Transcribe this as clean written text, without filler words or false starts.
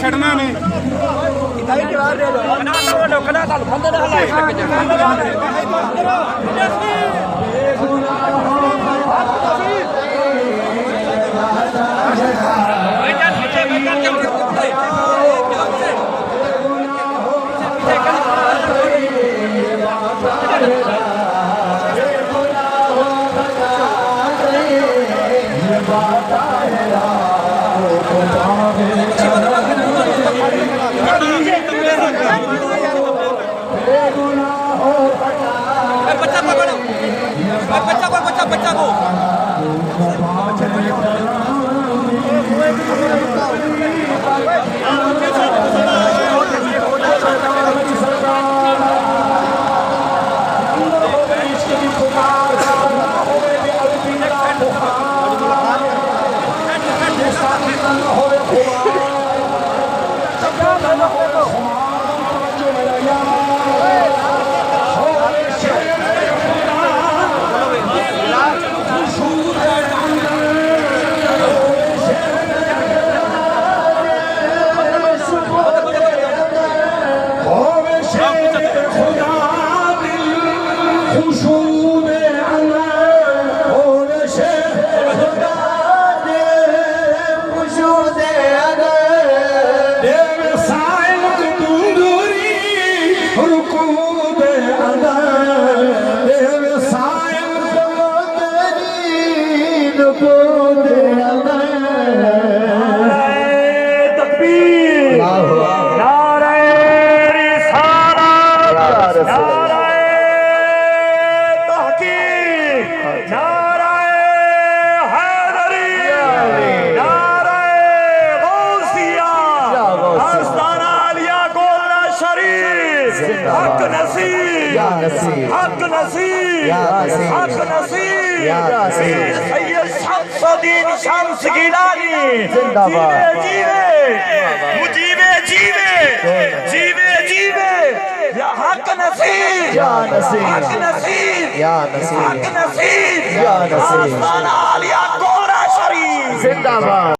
छड़ना ने बच्चा को हक नसीब हक नसीब हक नसीब सैयद शमसुद्दीन शम्स गिलानी जीवे मुजीबे जीवे जीवे जीवे या हक नसीब या नसीब हक नसीब या नसीब हक नसीब या नसीब आस्ताना आलिया गोरा शरीफ जिंदाबाद।